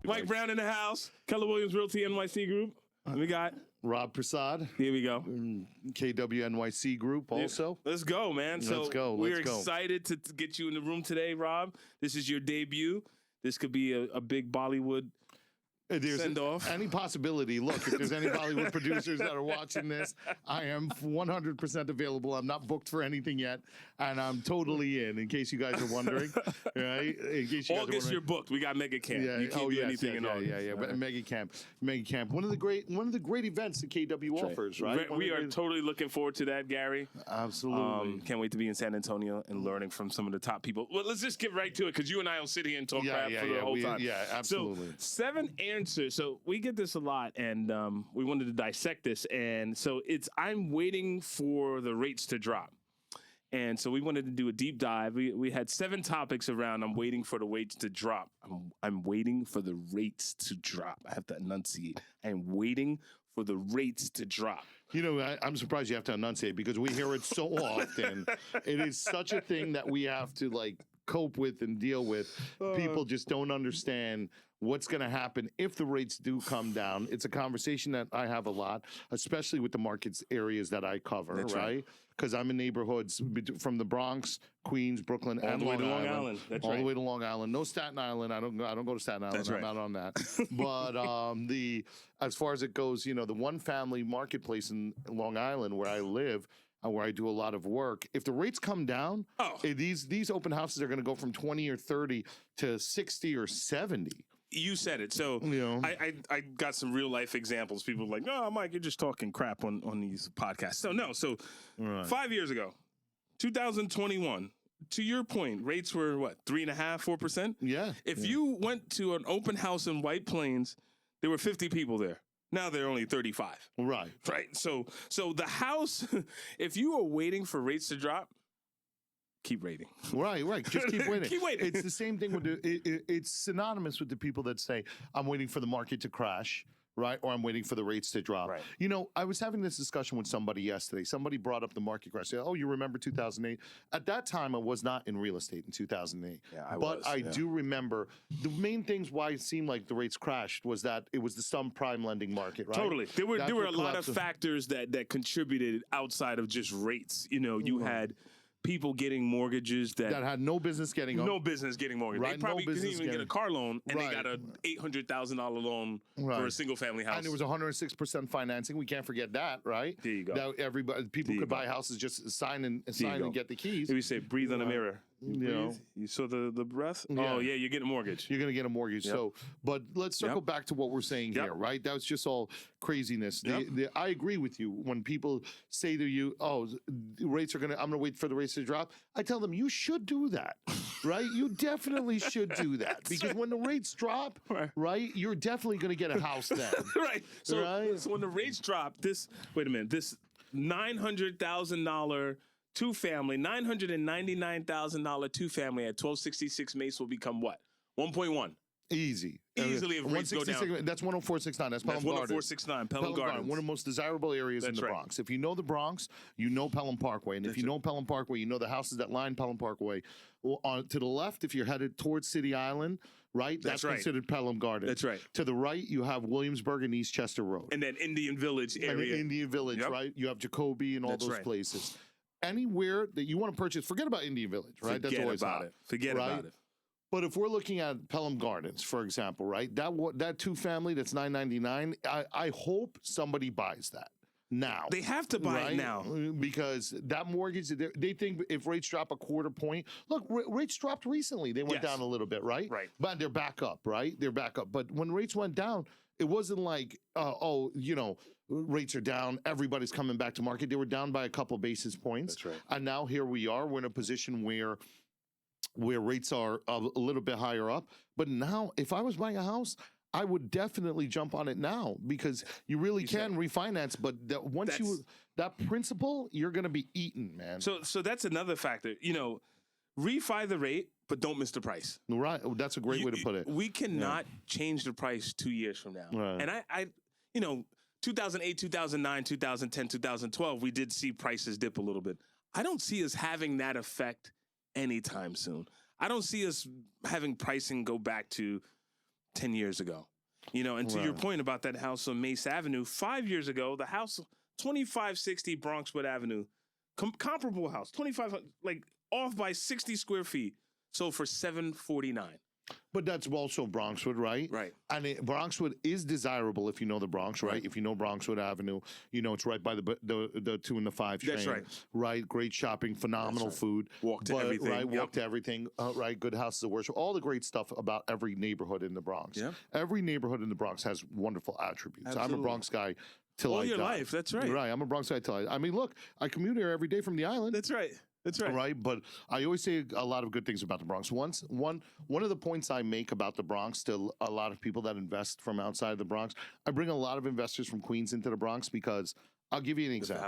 Mike Brown in the house. Keller Williams Realty NYC Group. We got Rob Prasad. Here we go. KW NYC Group also. Let's go, man. So let's go. We're excited to get you in the room today, Rob. This is your debut. This could be a big Bollywood send off. Any possibility. Look, if there's any Bollywood producers that are watching this, I am 100% available. I'm not booked for anything yet, and I'm totally in case you guys are wondering. Right? In case you August, you're booked. We got Mega Camp. Yeah. You can't do anything in August. Yeah. But Mega Camp. One of the great events that KW offers, right? We are totally looking forward to that, Gary. Absolutely. Can't wait to be in San Antonio and learning from some of the top people. Well, let's just get right to it because you and I will sit here and talk crap for the whole time. Yeah, absolutely. So 7 answers. So we get this a lot, and we wanted to dissect this. And so I'm waiting for the rates to drop. And so we wanted to do a deep dive. We had 7 topics around I'm waiting for the rates to drop. I'm waiting for the rates to drop. I have to enunciate. I'm waiting for the rates to drop. You know, I'm surprised you have to enunciate because we hear it so often. It is such a thing that we have to cope with and deal with. People just don't understand what's going to happen if the rates do come down. It's a conversation that I have a lot, especially with the markets areas that I cover, right? Because I'm in neighborhoods from the Bronx, Queens, Brooklyn, and Long Island. All the way to Long Island. No Staten Island. I don't go to Staten Island. I'm not on that. But as far as it goes, the one family marketplace in Long Island where I live, where I do a lot of work, if the rates come down, these open houses are going to go from 20 or 30 to 60 or 70. You said it. So I got some real life examples. People are like, "Oh, Mike, you're just talking crap on these podcasts." So no. So 5 years ago, 2021. To your point, rates were what, 3.5%, 4%? Yeah. If you went to an open house in White Plains, there were 50 people there. Now they're only 35. Right. So the house, if you are waiting for rates to drop, keep waiting. Right. Just keep waiting. Keep waiting. It's the same thing with it's synonymous with the people that say, I'm waiting for the market to crash, right? Or I'm waiting for the rates to drop. Right. I was having this discussion with somebody yesterday. Somebody brought up the market crash. They said, you remember 2008? At that time, I was not in real estate in 2008. Yeah, But I do remember the main things why it seemed like the rates crashed was that it was the subprime lending market, right? Totally. There were a lot of factors that contributed outside of just rates. You had people getting mortgages that had no business getting mortgages. Right, They probably couldn't even get a car loan, and they got an $800,000 loan for a single family house. And it was 106% financing. We can't forget that, right? There you go. Now people could buy houses, just sign and get the keys. We say breathe on the mirror. You saw the breath? Yeah. Oh, yeah, you're getting a mortgage. You're going to get a mortgage. Yep. So, but let's circle back to what we're saying here, right? That was just all craziness. I agree with you. When people say to you, rates are I'm going to wait for the rates to drop. I tell them, you should do that, right? You definitely should do that because when the rates drop, right, you're definitely going to get a house then. Right. So when the rates drop, this $900,000 two-family, $999,000 two-family at 1266 Mace will become what? 1.1. Easily if rates go down. That's 10469. That's Pelham Gardens. 10469, Pelham Gardens. One of the most desirable areas in the Bronx. If you know the Bronx, you know Pelham Parkway. And if you know Pelham Parkway, you know the houses that line Pelham Parkway. Well, to the left, if you're headed towards City Island, right, that's considered Pelham Gardens. That's right. To the right, you have Williamsburg and Eastchester Road. And then Indian Village area. And Indian Village, right? You have Jacoby and all those places. Anywhere that you want to purchase, forget about Indian Village, right? Forget about it. But if we're looking at Pelham Gardens, for example, right, that two-family that's $999, I hope somebody buys that now. They have to buy it now. Because that mortgage, they think if rates drop a quarter point, look, rates dropped recently. They went down a little bit, right? Right. But they're back up, right? They're back up. But when rates went down, it wasn't like, rates are down, everybody's coming back to market. They were down by a couple basis points. That's right. And now here we are. We're in a position where rates are a little bit higher up. But now, if I was buying a house, I would definitely jump on it now because you really can refinance. But that principal, you're going to be eaten, man. So that's another factor. Refi the rate, but don't miss the price. Right. That's a great way to put it. We cannot change the price 2 years from now. Right. And I 2008, 2009, 2010, 2012, we did see prices dip a little bit. I don't see us having that effect anytime soon. I don't see us having pricing go back to 10 years ago. You know, and to your point about that house on Mace Avenue, 5 years ago, the house 2560 Bronxwood Avenue, comparable house, 25, like off by 60 square feet, sold for $749. But that's also Bronxwood, right? Right. And Bronxwood is desirable if you know the Bronx, right? If you know Bronxwood Avenue, you know it's right by the 2 and the 5 train. That's right. Right, great shopping, phenomenal food. Walk to everything. Right, walk to everything. Right, good houses of worship. All the great stuff about every neighborhood in the Bronx. Yep. Every neighborhood in the Bronx has wonderful attributes. Absolutely. I'm a Bronx guy till All I your die. life, that's right. Right, I'm a Bronx guy till I mean, look, I commute here every day from the island. That's right. That's right. Right, but I always say a lot of good things about the Bronx. One of the points I make about the Bronx to a lot of people that invest from outside of the Bronx, I bring a lot of investors from Queens into the Bronx because I'll give you an example.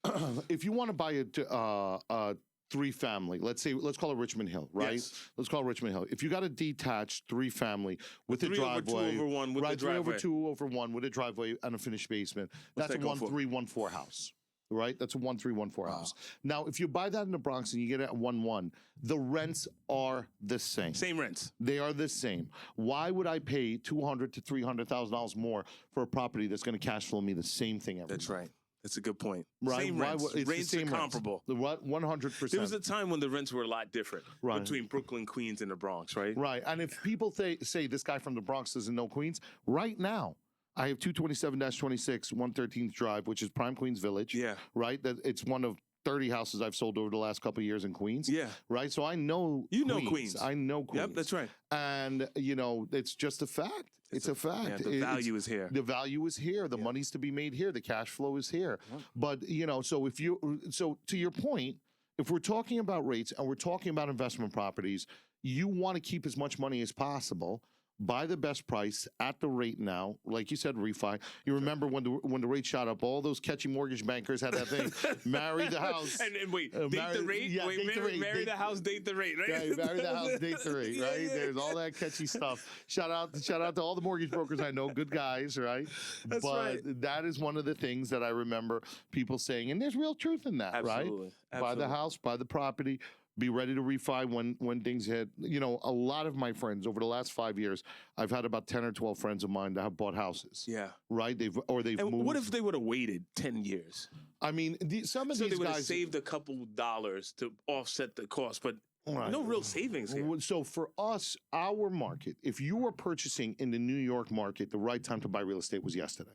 Value. If you want to buy a 3-family, let's call it Richmond Hill, right? Yes. Let's call it Richmond Hill. If you got a detached 3-family with a 3 driveway, over 2 over 1 with the right, 3 driveway. over 2 over 1 with a driveway and a finished basement, What's that's a that go for? 1314 house. Right, that's a 1314 house. Now, if you buy that in the Bronx and you get it at 1-1, the rents are the same. Same rents. They are the same. Why would I pay $200,000 to $300,000 more for a property that's going to cash flow me the same thing every That's month? right. That's a good point. Right. Same Why rents. would- it's the Rates same are rents. comparable. The what? 100%. There was a time when the rents were a lot different Right. between Brooklyn, Queens, and the Bronx, right? Right. And if people say this guy from the Bronx doesn't know Queens, right now, I have 227-26, 113th Drive, which is Prime Queens Village. Yeah. Right? That it's one of 30 houses I've sold over the last couple of years in Queens. Yeah. Right? So I know You know Queens. I know Queens. Yep, that's right. And, you know, it's just a fact. It's a fact. Yeah, the value is here. The value is here. The money's to be made here. The cash flow is here. But, you know, so to your point, if we're talking about rates and we're talking about investment properties, you want to keep as much money as possible. Buy the best price at the rate now. Like you said, refi. You remember when the rate shot up, all those catchy mortgage bankers had that thing, marry the house. And wait, date the rate? Yeah, Wait, date the rate. marry the house, date the rate, right? Yeah, marry the house, date the rate, right? Yeah. There's all that catchy stuff. Shout out to all the mortgage brokers I know, good guys, right? That's but right. that is one of the things that I remember people saying, and there's real truth in that, Absolutely. right? Buy the house, buy the property. Be ready to refi when things hit. You know, a lot of my friends over the last 5 years, I've had about 10 or 12 friends of mine that have bought houses. Yeah. Right? They've And moved. what if they would have waited 10 years? I mean, some of So these they would have guys saved a couple dollars to offset the cost, but Right. no real savings here. So for us, our market, if you were purchasing in the New York market, the right time to buy real estate was yesterday.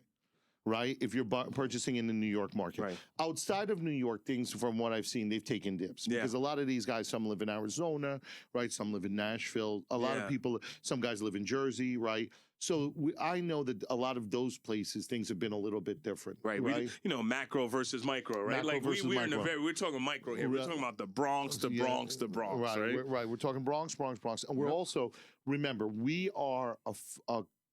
Right? If you're purchasing in the New York market. Right. Outside of New York, things from what I've seen, they've taken dips. Yeah. Because a lot of these guys, some live in Arizona, right? Some live in Nashville. A lot of people, some guys live in Jersey, right? So I know that a lot of those places, things have been a little bit different. Right. Right. You know, macro versus micro, right? Macro Like versus we're micro. we're talking micro here. We're talking about the Bronx, the Yeah. Bronx, the Bronx, right? Right. We're talking Bronx. And we're also, remember, we are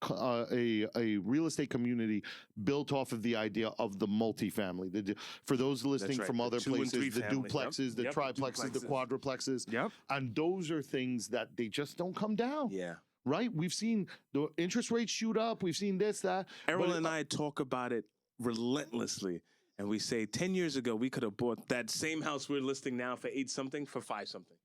a real estate community built off of the idea of the multifamily. For those listening right. from The other 2 and places, 3 the family. duplexes, the Yep. triplexes, the quadruplexes. Yep. And those are things that they just don't come down. Yeah. Right? We've seen the interest rates shoot up. We've seen this, that. Errol but- and I talk about it relentlessly. And we say 10 years ago, we could have bought that same house we're listing now for 8 something for 5 something.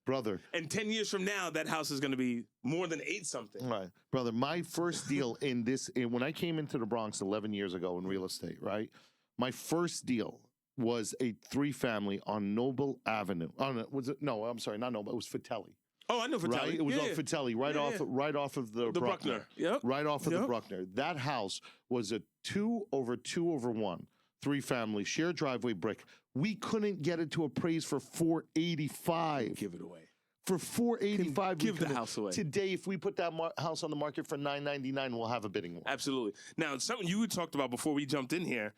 Brother. And 10 years from now, that house is going to be more than 8 something. Right. Brother, my first deal when I came into the Bronx 11 years ago in real estate, right? My first deal was a 3-family on Noble Avenue. Oh, no, was it? No, I'm sorry, not Noble. It was Fatelli. Oh, I know Vitelli. Right? It was yeah, on yeah. Fatelli, right off of the Bruckner. Yep. Right off of the Yep. Bruckner. That house was a 2 over 2 over 1, 3-family, shared driveway brick. We couldn't get it to appraise for $485. Give it away. For $485, Give the house away. Today, if we put that house on the market for $999, we'll have a bidding war. Absolutely. Now, something you talked about before we jumped in here,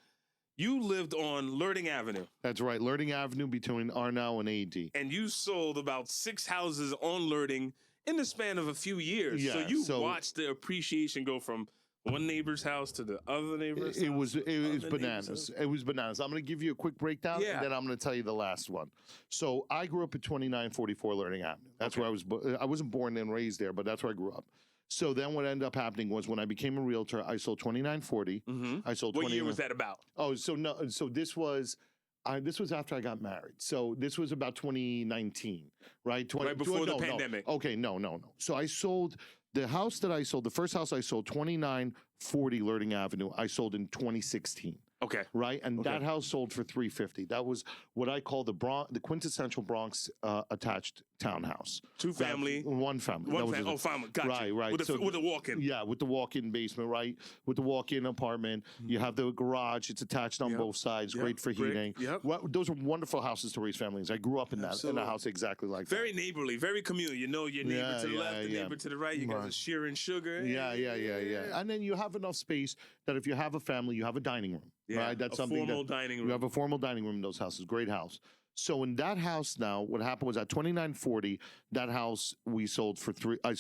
you lived on Learning Avenue. That's right, Learning Avenue between Arnau and AD. And you sold about 6 houses on Learning in the span of a few years. Yeah, so you so- watched the appreciation go from one neighbor's house to the other neighbor's house. It was other neighbor's bananas. house. It was bananas. I'm going to give you a quick breakdown, Yeah. and then I'm going to tell you the last one. So I grew up at 2944 Learning Avenue. That's where I was. I wasn't born and raised there, but that's where I grew up. So then what ended up happening was when I became a realtor, I sold 2940. Mhm. I sold What 20. year was that about? Oh, so no. So this was This was after I got married. So this was about 2019, right? Right before the pandemic. Okay, no. So I sold the house that I sold, the first house I sold, 2940 Learning Avenue, I sold in 2016. Okay. Right, and that house sold for $350. That was what I call the quintessential Bronx attached townhouse. Two family, one family. One family. Oh, family. Gotcha. Right. With a walk-in. Yeah, with the walk-in basement. Right, with the walk-in apartment. You have the garage. It's attached on both sides. Great for heating. Yep. Well, those are wonderful houses to raise families. I grew up in that in a house exactly like that. Very neighborly, very communal. You know your neighbor to the left, the neighbor to the right. You guys are sharing sugar. Yeah. And then you have enough space that if you have a family, you have a dining room. Yeah, right? That's something formal dining room. You have a formal dining room in those houses. Great house. So in that house now, what happened was at 2940, that house I sold for $350 or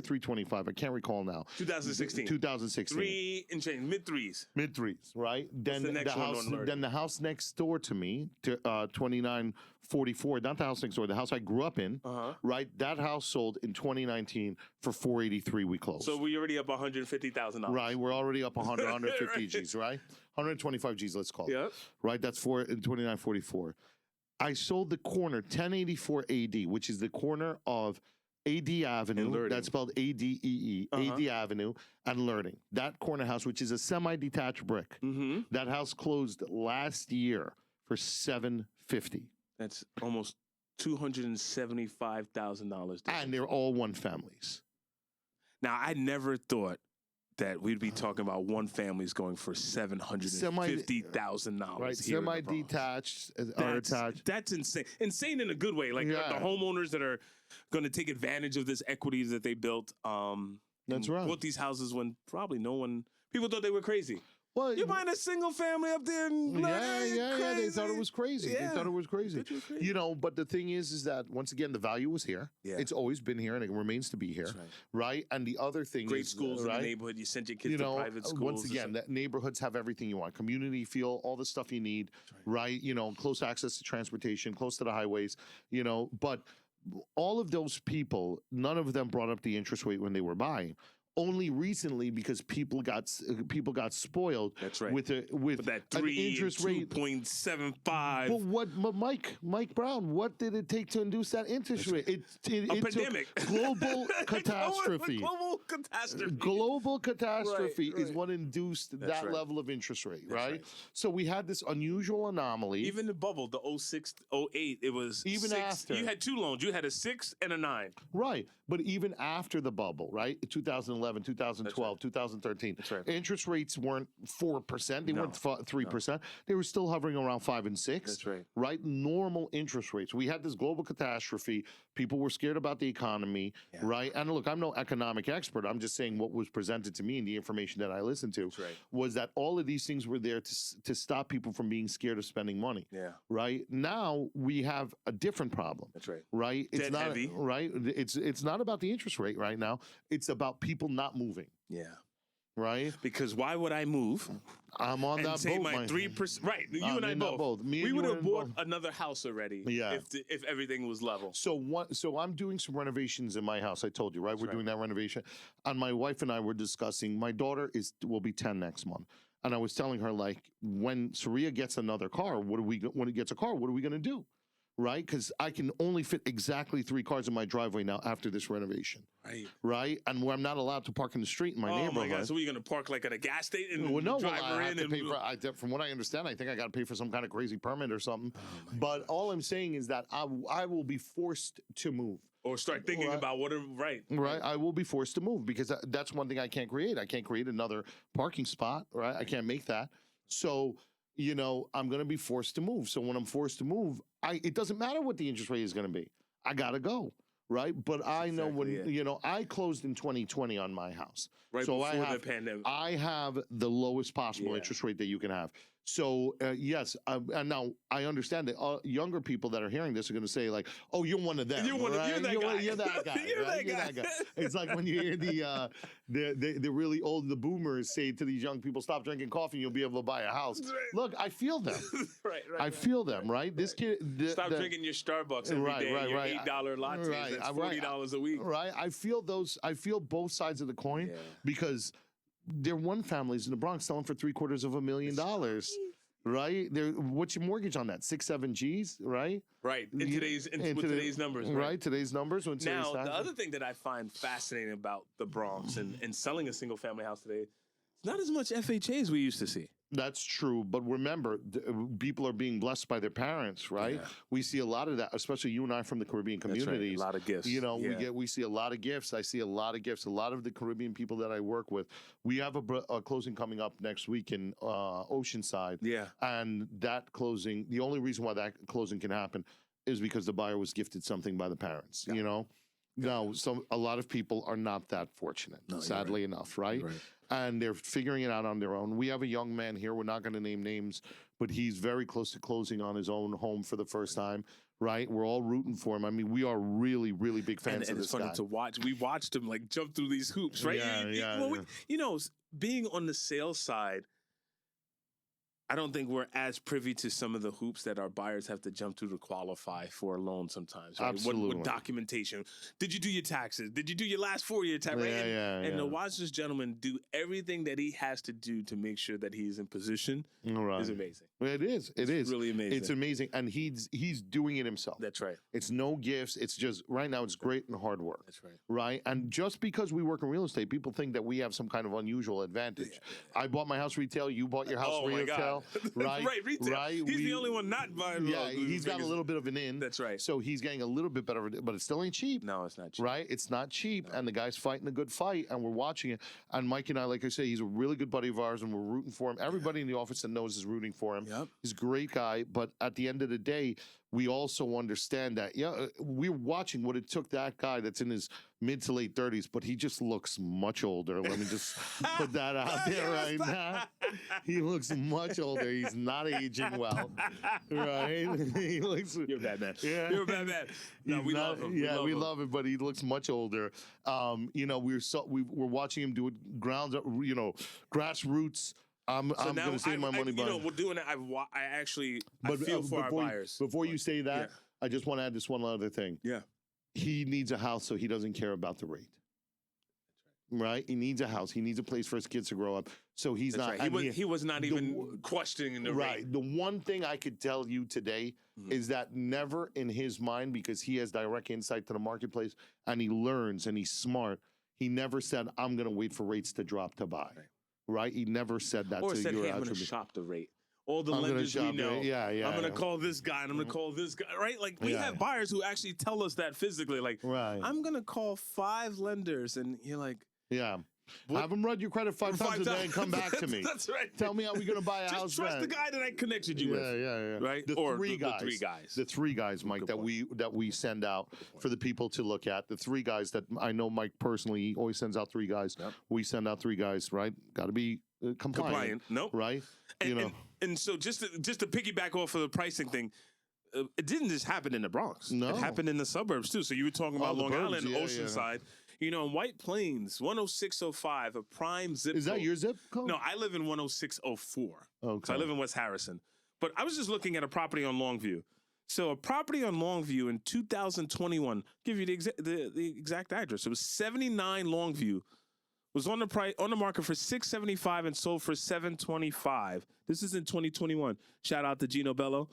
$325. I can't recall now. 2016. 2016. Three and change, mid threes. Mid threes, right? Then the house next door to me, to 2944, not the house next door, the house I grew up in, right? That house sold in 2019 for $483. We closed. So we already up $150,000. Right, we're already up 150 right. G's, right? 125 G's, let's call it. Yep. Right, that's 2944. I sold the corner 1084 AD, which is the corner of AD Avenue. That's spelled ADEE, AD Avenue, and Learning. That corner house, which is a semi-detached brick. That house closed last year for $750. That's almost $275,000. And they're all one families. Now, I never thought that we'd be talking about one families going for $750,000. Right, semi-detached or attached. That's insane. Insane in a good way. Like the homeowners that are going to take advantage of this equity that they built. That's right. Bought these houses when probably people thought they were crazy. Well, you're buying a single family up there. Yeah. They thought it was crazy. Yeah. They thought it was crazy. You know, but the thing is that once again, the value was here. Yeah. It's always been here, and it remains to be here. Right. And the other thing great schools in the neighborhood. You sent your kids to private schools. Once again, that neighborhoods have everything you want: community feel, all the stuff you need. Right. You know, close access to transportation, close to the highways. You know, but all of those people, none of them brought up the interest rate when they were buying. Only recently, because people got spoiled. That's right. With that an interest rate 2.75. But Mike Brown, what did it take to induce that interest rate? It pandemic, global catastrophe. Global catastrophe is what induced that level of interest rate, right? So we had this unusual anomaly. Even the bubble, the 06, 08, it was even 6. after. You had two loans. You had a 6 and a 9. Right, but even after the bubble, right? 2011. 2012, 2013. Interest rates weren't 4%. They weren't 3%. They were still hovering around 5 and 6. That's right. Right? Normal interest rates. We had this global catastrophe. People were scared about the economy. Right? And look, I'm no economic expert. I'm just saying what was presented to me and the information that I listened to was that all of these things were there to stop people from being scared of spending money. Yeah. Right? Now we have a different problem. That's right. Right? It's not heavy. Right? It's not about the interest rate right now. It's about people not moving. Yeah. Right? Because why would I move? I'm on that boat. My 3%. Right. You and I both. We would have bought another house already. Yeah. If everything was level. So I'm doing some renovations in my house. I told you, right? We're doing that renovation. And my wife and I were discussing. My daughter will be 10 next month. And I was telling her, like, when Saria gets another car, when he gets a car, what are we going to do? Right? Because I can only fit exactly 3 cars in my driveway now after this renovation. Right? And where I'm not allowed to park in the street in my neighborhood. Oh, my God. So we're going to park like at a gas station and drive her in? From what I understand, I think I got to pay for some kind of crazy permit or something. But all I'm saying is that I will be forced to move. Or start thinking about what Right. I will be forced to move because that's one thing I can't create. I can't create another parking spot. Right? I can't make that. So, you know, I'm going to be forced to move. So when I'm forced to move, it doesn't matter what the interest rate is going to be. I got to go. Right. But I know I closed in 2020 on my house. Right. So before the pandemic. I have the lowest possible interest rate that you can have. So, yes, and now I understand that younger people that are hearing this are going to say, like, oh, you're one of them. You're that guy. You're that guy. You're that guy. It's like when you hear the really old, the boomers say to these young people, stop drinking coffee and you'll be able to buy a house. Right. Look, I feel them. I feel them, right? This kid. Stop drinking your Starbucks every day. Your $8 lattes. That's $40 a week. Right. I feel both sides of the coin because they're one families in the Bronx selling for $750,000, right? What's your mortgage on that? 6-7 G's, right? Right. In today's numbers. Right. Today's numbers. Now, the other thing that I find fascinating about the Bronx and selling a single family house today, it's not as much FHA as we used to see. That's true, but remember, people are being blessed by their parents, right? Yeah. We see a lot of that, especially you and I from the Caribbean communities. That's right. A lot of gifts. You know, Yeah. we see a lot of gifts. I see a lot of gifts. A lot of the Caribbean people that I work with. We have a closing coming up next week in Oceanside. Yeah. And that closing, the only reason why that closing can happen is because the buyer was gifted something by the parents. Yeah. You know. No, a lot of people are not that fortunate, sadly enough, right? And they're figuring it out on their own. We have a young man here. We're not going to name names, but he's very close to closing on his own home for the first time, right? We're all rooting for him. I mean, we are really, really big fans of this guy. And it's funny to watch. We watched him like jump through these hoops, right? You know, being on the sales side, I don't think we're as privy to some of the hoops that our buyers have to jump through to qualify for a loan sometimes. Right? Absolutely. What documentation? Did you do your taxes? Did you do your last 4-year tax? Right? And to watch this gentleman do everything that he has to do to make sure that he's in position is amazing. It is. It's really amazing. It's amazing. And he's doing it himself. That's right. It's no gifts. It's just right now it's great and hard work. That's right. Right? And just because we work in real estate, people think that we have some kind of unusual advantage. I bought my house retail, you bought your house retail. Right? Retail. Right? He's the only one not buying. Yeah, he's got a little bit of an in. That's right. So he's getting a little bit better, but it still ain't cheap. No, it's not cheap. Right? It's not cheap. No. And the guy's fighting a good fight, and we're watching it. And Mike and I, like I say, he's a really good buddy of ours, and we're rooting for him. Everybody in the office that knows is rooting for him. Yep. He's a great guy, but at the end of the day, we also understand that, we're watching what it took that guy that's in his mid to late 30s, but he just looks much older. Let me just put that out there right now. He looks much older. He's not aging well, right? He looks. You're a bad man. Yeah. You're a bad man. No, we love him. We love him, but he looks much older. We're watching him do it grassroots. I'm going to save my money. We're doing it. I feel for our buyers. Before you say that, I just want to add this one other thing. Yeah. He needs a house, so he doesn't care about the rate. Right? He needs a house. He needs a place for his kids to grow up. So he's not. Right. He was not even questioning the rate. Right. The one thing I could tell you today is that never in his mind, because he has direct insight to the marketplace and he learns and he's smart, he never said, I'm going to wait for rates to drop to buy. Right? He never said that or to said, your hey, I'm going to shop the rate. All the lenders we know. I'm going to call this guy and I'm going to call this guy. Right? Like we have buyers who actually tell us that physically. Like, I'm going to call 5 lenders. And you're like, have them run your credit 5 times a day and come back to me. That's right. Tell me how we're going to buy a house. Just trust the guy that I connected you with. Yeah. Right? The three guys. The 3 guys, Mike, that we send out for the people to look at. The 3 guys that I know Mike personally, he always sends out 3 guys. Yep. We send out 3 guys, right? Got to be compliant. Nope. Right? And so just to piggyback off of the pricing thing, it didn't just happen in the Bronx. No. It happened in the suburbs too. So you were talking about Long Island, Oceanside. In White Plains, 10605, a prime zip code. Is that your zip code? No, I live in 10604. Okay. So I live in West Harrison. But I was just looking at a property on Longview. So a property on Longview in 2021, give you the exact address. It was 79 Longview. Was on the market for $675 and sold for $725. This is in 2021. Shout out to Gino Bello.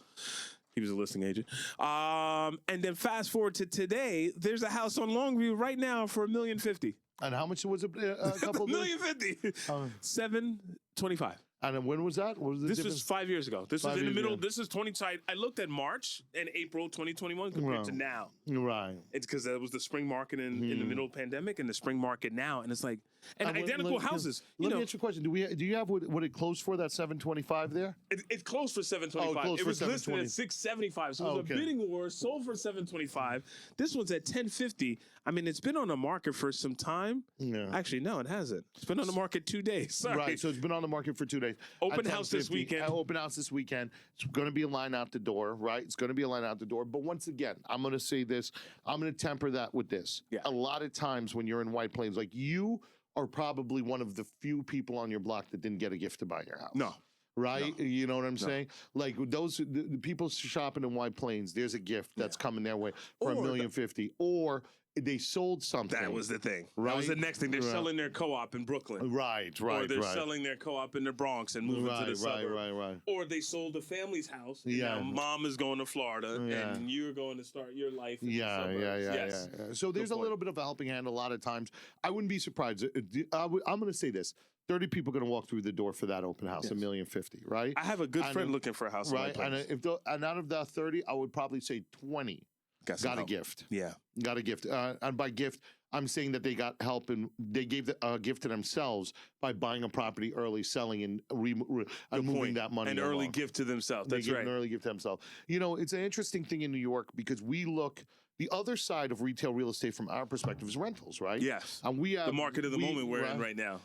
He was a listing agent. And then fast forward to today, there's a house on Longview right now for $1,050,000. And how much was it? A couple $1,050,000. $725. And when was that? What was the This difference? was 5 years ago. This was in the middle. Ago. This is 20. I looked at March and April 2021 compared to now. Right. It's because that was the spring market in the middle of the pandemic and the spring market now, and it's like identical houses. Let me ask you a question. Do you have what it closed for, that 725 there? It closed for 725. It was listed at 675. So it was a bidding war. Sold for 725. This one's at 1050. I mean, it's been on the market for some time. Yeah. Actually, no, it hasn't. It's been on the market 2 days. Sorry. Right. So it's been on the market for 2 days. Open house this weekend. Open house this weekend. It's going to be a line out the door, right? It's going to be a line out the door. But once again, I'm going to say this. I'm going to temper that with this. Yeah. A lot of times when you're in White Plains, like you are probably one of the few people on your block that didn't get a gift to buy your house. No. Right? No. You know what I'm saying? Like the people shopping in White Plains, there's a gift that's coming their way for $1,050,000. Or they sold something. That was the thing. Right? That was the next thing. They're Right. selling their co-op in Brooklyn. Right. Or they're selling their co-op in the Bronx and moving to the suburbs. Right. Or they sold a family's house. And Yeah. now mom is going to Florida and you're going to start your life in the suburbs. Yes. Yeah. So there's a little bit of a helping hand a lot of times. I wouldn't be surprised. I'm going to say this. 30 people going to walk through the door for that open house, Yes. $1,050,000, right? I have a good friend looking for a house. Right. And out of the 30, I would probably say 20 got a gift. Yeah. Got a gift. And by gift, I'm saying that they got help and they gave a gift to themselves by buying a property early, selling and moving that money. An early gift to themselves. That's right. An early gift to themselves. You know, it's an interesting thing in New York because we look, the other side of retail real estate from our perspective is rentals, right? Yes. And we have the market of the moment we're in right now.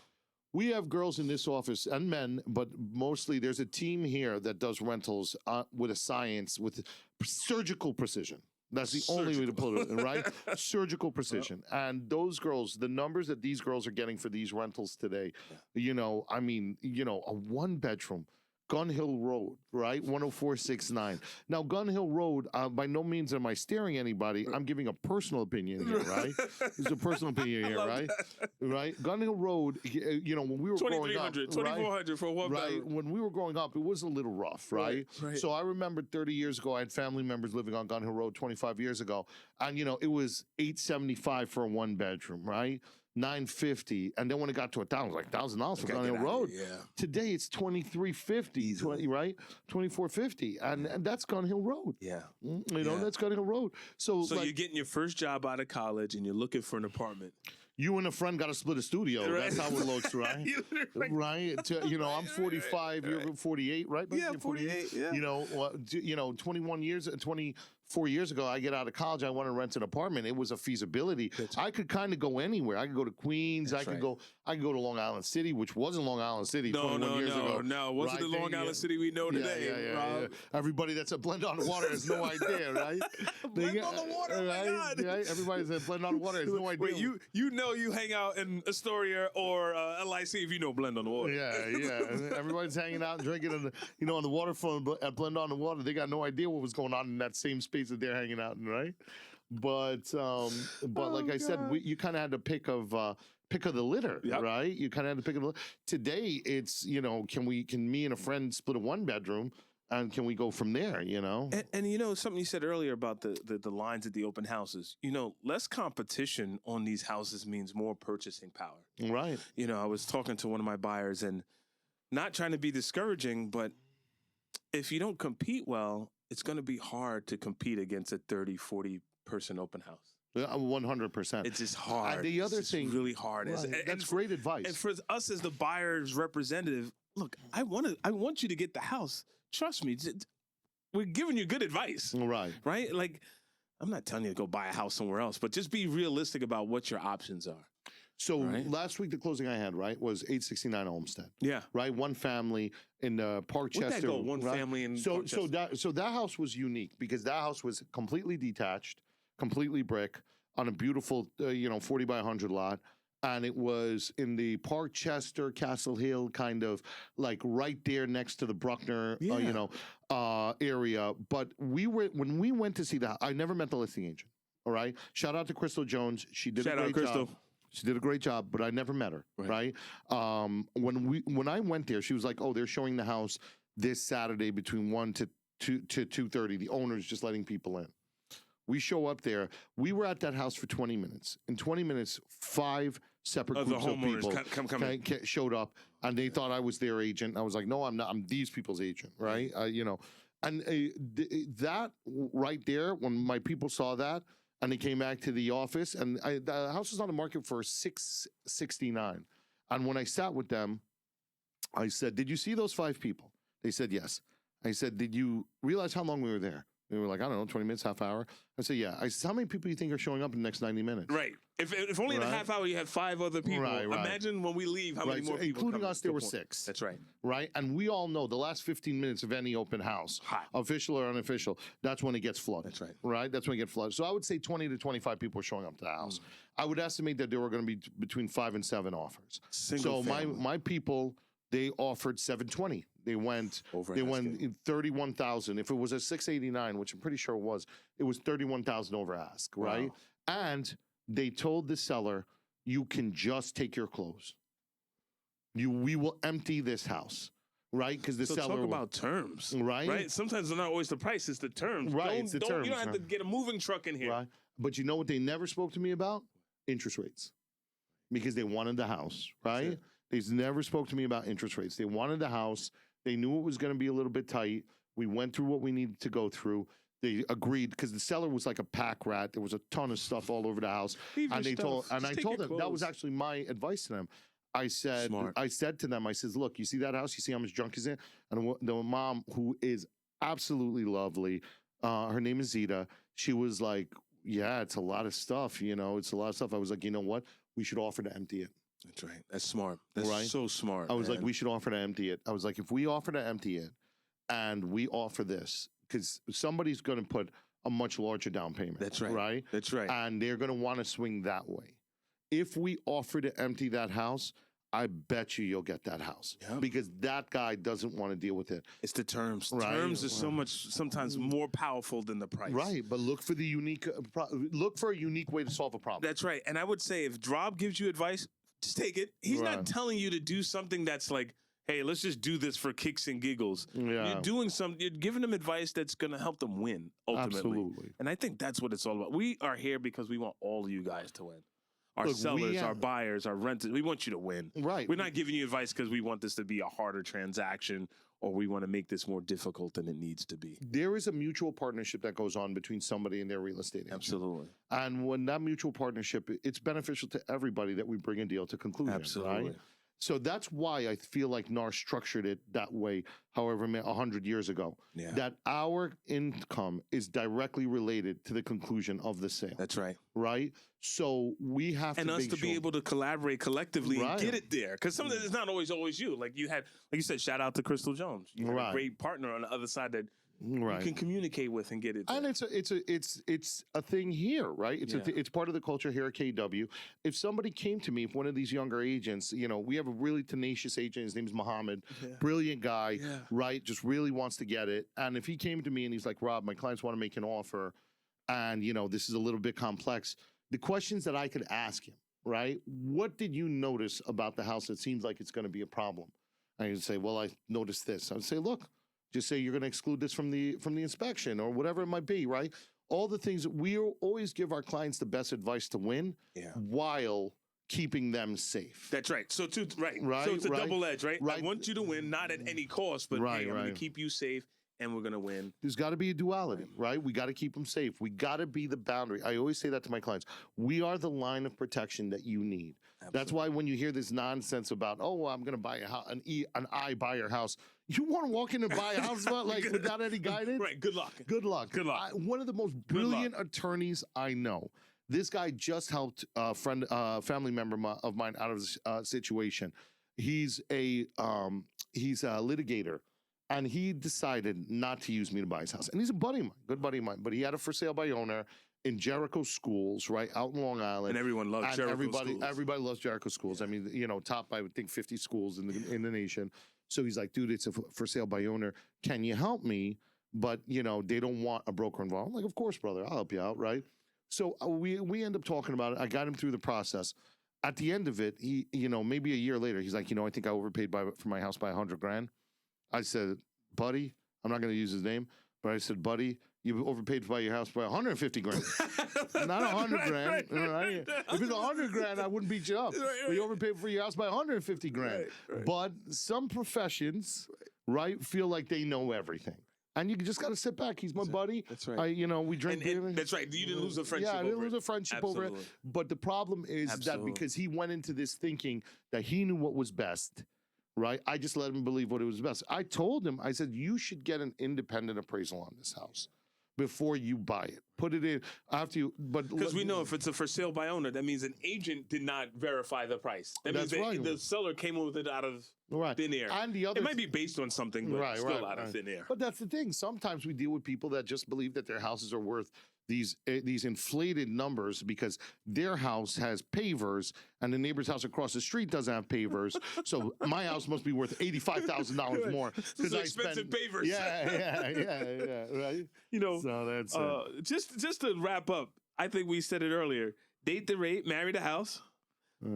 We have girls in this office and men, but mostly there's a team here that does rentals with a science, with surgical precision. That's the only way to put it, right? Surgical precision. And those girls, the numbers that these girls are getting for these rentals today, you know, I mean, you know, a 1-bedroom, Gun Hill Road, right? 10469. Now, Gun Hill Road, by no means am I staring anybody. I'm giving a personal opinion here, right? It's a personal opinion here, right? Right? Gun Hill Road, you know, when we were growing up. 2,400 for one bedroom. When we were growing up, it was a little rough, right? So I remember 30 years ago, I had family members living on Gun Hill Road 25 years ago. And, you know, it was $875 for a 1-bedroom, right? $950, and then when it got to $1,000, it was like $1,000 for Gun Hill Road. Today it's $2,350, right? $2,450, and that's Gun Hill Road. Yeah, you know that's Gun Hill Road. So like, you're getting your first job out of college, and you're looking for an apartment. You and a friend got to split a studio. Right. That's how it looks, right? Right. You know, I'm 45. You're 48, right? Yeah, 48. Yeah. You know, 24 years ago, I get out of college. I want to rent an apartment. It was a feasibility. I could kind of go anywhere. I could go to Queens. I could go to Long Island City, which wasn't Long Island City 21 years ago. No, wasn't the Long Island City we know today. Yeah. Everybody that's a Blend on the Water has no idea, right? Blend on the Water, oh my God. Right? Everybody's at Blend on the Water has no idea. Wait, you know you hang out in Astoria or LIC if you know Blend on the Water. Yeah. Everybody's hanging out and drinking, on the waterfront at Blend on the Water. They got no idea what was going on in that same space that they're hanging out in, right? But like I said, you kind of had to pick of the litter, right? You kind of had to pick of the litter. Today, it's, can me and a friend split a 1-bedroom? And can we go from there, And you know, something you said earlier about the lines at the open houses, less competition on these houses means more purchasing power. Right. I was talking to one of my buyers and not trying to be discouraging, but if you don't compete well, it's going to be hard to compete against a 30, 40 person open house. 100%. It's just hard. And the other thing, really hard. Right, that's great advice. And for us as the buyer's representative, look, I want you to get the house. Trust me, we're giving you good advice. Right. Right? Like, I'm not telling you to go buy a house somewhere else, but just be realistic about what your options are. So last week, the closing I had, was 869 Olmsted. Yeah. Right? One family in Parkchester. What'd that go? One family in Parkchester. So that house was unique because that house was completely detached, completely brick, on a beautiful, 40 by 100 lot. And it was in the Parkchester, Castle Hill, kind of like right there next to the Bruckner, area. But when we went to see that, I never met the listing agent. All right. Shout out to Crystal Jones. She did a great job. She did a great job, but I never met her. Right. When I went there, she was like, "Oh, they're showing the house this Saturday between 1 to 2:30. The owner's just letting people in." We show up there. We were at that house for 20 minutes. In 20 minutes, 5 separate groups of people showed up, and they thought I was their agent. I was like, no, I'm not. I'm these people's agent, right? And that right there, when my people saw that, and they came back to the office, and the house was on the market for $669. And when I sat with them, I said, "Did you see those 5 people?" They said, "Yes." I said, "Did you realize how long we were there?" They were like, "I don't know, 20 minutes, half hour." I said, "Yeah." I said, "How many people do you think are showing up in the next 90 minutes?" Right. If only in a half hour you had 5 other people. Right. Imagine when we leave, how many more people including us, there were 6. That's right. Right? And we all know the last 15 minutes of any open house, official or unofficial, that's when it gets flooded. That's right. Right? That's when it gets flooded. So I would say 20 to 25 people are showing up to the house. I would estimate that there were going to be between 5 and 7 offers. So my people, they offered 720. They went over. They went 31,000. If it was a 689, which I'm pretty sure it was 31,000 over ask, right? Wow. And they told the seller, you can just take your clothes. We will empty this house, right? Because the seller talk about terms, right? Right. Sometimes they're not always the price; it's the terms. Right, it's the terms. You don't have to get a moving truck in here. Right. But you know what they never spoke to me about? Interest rates, because they wanted the house, right? They never spoke to me about interest rates. They wanted the house. They knew it was going to be a little bit tight. We went through what we needed to go through. They agreed because the seller was like a pack rat. There was a ton of stuff all over the house, and I told them that was actually my advice to them. I said to them, I says, look, you see that house? You see how much junk is in? And the mom, who is absolutely lovely, her name is Zita. She was like, yeah, it's a lot of stuff. It's a lot of stuff. I was like, you know what? We should offer to empty it. That's right. That's smart. That's so smart. I was like, we should offer to empty it. I was like, if we offer to empty it and we offer this, because somebody's going to put a much larger down payment. That's right. Right? That's right. And they're going to want to swing that way. If we offer to empty that house, I bet you'll get that house, because that guy doesn't want to deal with it. It's the terms. Right. Terms is sometimes more powerful than the price. Right, but look for the unique. Look for a unique way to solve a problem. That's right. And I would say if Rob gives you advice, just take it. He's not telling you to do something that's like, hey, let's just do this for kicks and giggles. Yeah. You're giving them advice that's going to help them win ultimately. Absolutely. And I think that's what it's all about. We are here because we want all of you guys to win. Our sellers, our buyers, our renters, we want you to win. Right. We're not giving you advice because we want this to be a harder transaction or we want to make this more difficult than it needs to be. There is a mutual partnership that goes on between somebody and their real estate agent. Absolutely. And when that mutual partnership, it's beneficial to everybody that we bring a deal to conclusion. Absolutely. Right? So that's why I feel like NAR structured it that way, however, 100 years ago. Yeah. That our income is directly related to the conclusion of the sale. That's right. Right? So we have and to us to be able to collaborate collectively and get it there. Because some of it's not always you. Like you said, shout out to Crystal Jones. You had a great partner on the other side that you can communicate with and get it there. And it's a thing here, right? It's part of the culture here at KW. If somebody came to me, if one of these younger agents, we have a really tenacious agent, his name's Mohammed, brilliant guy, right? Just really wants to get it. And if he came to me and he's like, Rob, my clients want to make an offer and, this is a little bit complex. The questions that I could ask him, right? What did you notice about the house that seems like it's going to be a problem? And he'd say, well, I noticed this. I would say, look, just say you're going to exclude this from the inspection or whatever it might be, right? All the things that we always give our clients the best advice to win while keeping them safe. That's right. So So it's a double edge, right? I want you to win, not at any cost, but hey, I'm going to keep you safe and we're going to win. There's got to be a duality, right? We got to keep them safe. We got to be the boundary. I always say that to my clients. We are the line of protection that you need. Absolutely. That's why when you hear this nonsense about, I'm going to buy a house, an iBuyer house, you want to walk in and buy a house without any guidance? Right. Good luck. Good luck. Good luck. One of the most brilliant attorneys I know. This guy just helped a family member of mine out of this situation. He's a litigator. And he decided not to use me to buy his house. And he's a buddy of mine, good buddy of mine. But he had a for sale by owner in Jericho Schools, right, out in Long Island. And everyone loves Jericho Schools. Everybody loves Jericho Schools. Yeah. I mean, top by, I would think, 50 schools in the nation. So he's like, dude, it's a for sale by owner. Can you help me? But, they don't want a broker involved. I'm like, of course, brother, I'll help you out, right? So we end up talking about it. I got him through the process. At the end of it, he, maybe a year later, he's like, I think I overpaid for my house by $100,000. I said, buddy, I'm not going to use his name, but I said, buddy, you overpaid by your house by $150,000, not $100,000. Right? If it's $100,000, I wouldn't beat you up. But you overpaid for your house by $150,000. Right. But some professions, feel like they know everything. And you just got to sit back. He's my buddy. That's right. We drink beer. That's right. You didn't lose a friendship over it. Yeah, I didn't lose a friendship over it. But the problem is that because he went into this thinking that he knew what was best, right? I just let him believe what it was best. I told him, I said, you should get an independent appraisal on this house before you buy it. Put it in after you, but because we know if it's a for sale by owner, that means an agent did not verify the price. That means the seller came up with it out of thin air. And the other, it might be based on something, but still out of thin air. But that's the thing. Sometimes we deal with people that just believe that their houses are worth these inflated numbers because their house has pavers and the neighbor's house across the street doesn't have pavers. So my house must be worth $85,000 more because I expensive pavers. Yeah, right. So that's just to wrap up. I think we said it earlier. Date the rate, marry the house.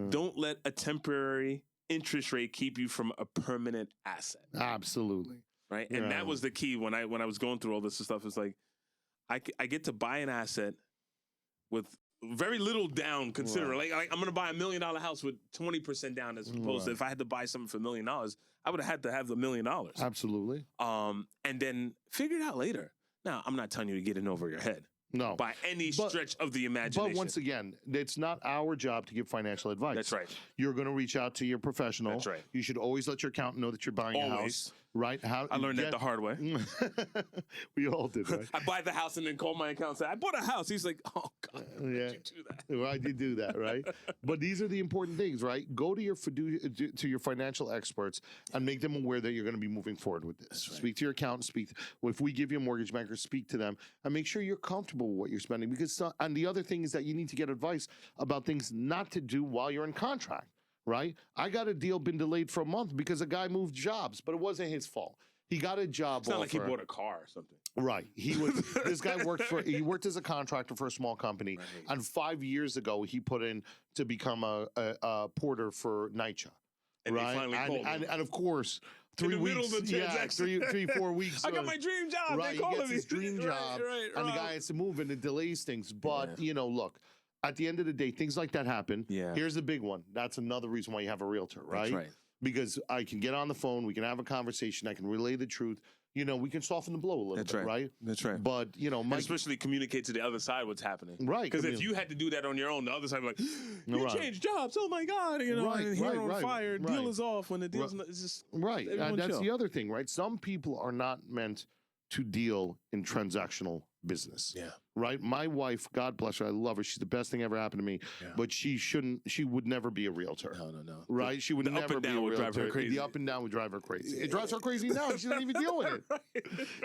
Don't let a temporary interest rate keep you from a permanent asset. Absolutely. Right. And that was the key when I was going through all this stuff. It's like I get to buy an asset with very little down consider. Like I'm going to buy $1 million house with 20% down as opposed to if I had to buy something for $1 million, I would have had to have the $1 million. Absolutely. And then figure it out later. Now, I'm not telling you to get in over your head. No. By any stretch of the imagination. But once again, it's not our job to give financial advice. That's right. You're going to reach out to your professional. That's right. You should always let your accountant know that you're buying a house. Right? I learned that the hard way. We all did, right? I buy the house and then call my accountant and say, I bought a house. He's like, oh, God, why did you do that? Why did you do that, right? But these are the important things, right? Go to your financial experts and make them aware that you're going to be moving forward with this. Right. Speak to your accountant. If we give you a mortgage banker, speak to them and make sure you're comfortable with what you're spending. Because and the other thing is that you need to get advice about things not to do while you're in contract. Right? I got a deal been delayed for a month because a guy moved jobs, but it wasn't his fault. He got a job It's not like he bought a car or something. Right. This guy worked as a contractor for a small company. Right. And 5 years ago, he put in to become a porter for NYCHA. And right? They finally called him. And of course, 3 weeks. Yeah, 4 weeks. I got my dream job. Right. He gets his dream job. And the guy has to move and it delays things. But, look. At the end of the day, things like that happen. Yeah. Here's the big one. That's another reason why you have a realtor, right? That's right. Because I can get on the phone, we can have a conversation, I can relay the truth. We can soften the blow a little bit, right? That's right. But, and especially communicate to the other side what's happening. Right. Because if you had to do that on your own, the other side would be like, you changed jobs. Oh, my God. And here on fire. Deal is off when the deal's not. It's just. Right. And that's the other thing, right? Some people are not meant to deal in transactional business. Yeah. Right? My wife, God bless her, I love her. She's the best thing ever happened to me. Yeah. But she would never be a realtor. No. Right? She would never be a realtor. Drive her crazy. The up and down would drive her crazy. It drives her crazy now. She doesn't even deal with it. Right.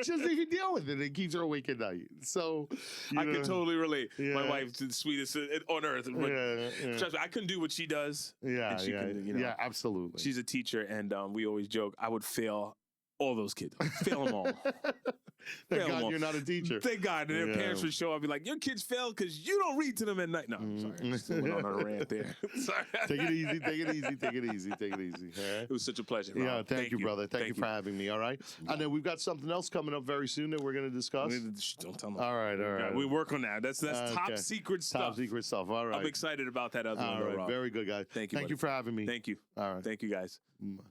She doesn't even deal with it. It keeps her awake at night. So I can totally relate. Yeah. My wife's the sweetest on earth. But trust me, I couldn't do what she does. Yeah. Yeah, absolutely. She's a teacher, and we always joke, I would fail all those kids. Fail them all. Thank God you're not a teacher. Thank God. And their parents would show up and be like, your kids failed because you don't read to them at night. No, I'm sorry. I still went on a rant there. Sorry. Take it easy. Right? It was such a pleasure, Rob. Yeah, thank you, brother. Thank you for having me, all right? And then we've got something else coming up very soon that we're going to discuss. Don't tell me. All right. We work on that. That's top secret stuff. Top secret stuff, all right. I'm excited about that other one, All right, Rob. Very good, guys. Thank you, Thank you for having me. Thank you. All right. Thank you, guys. Bye.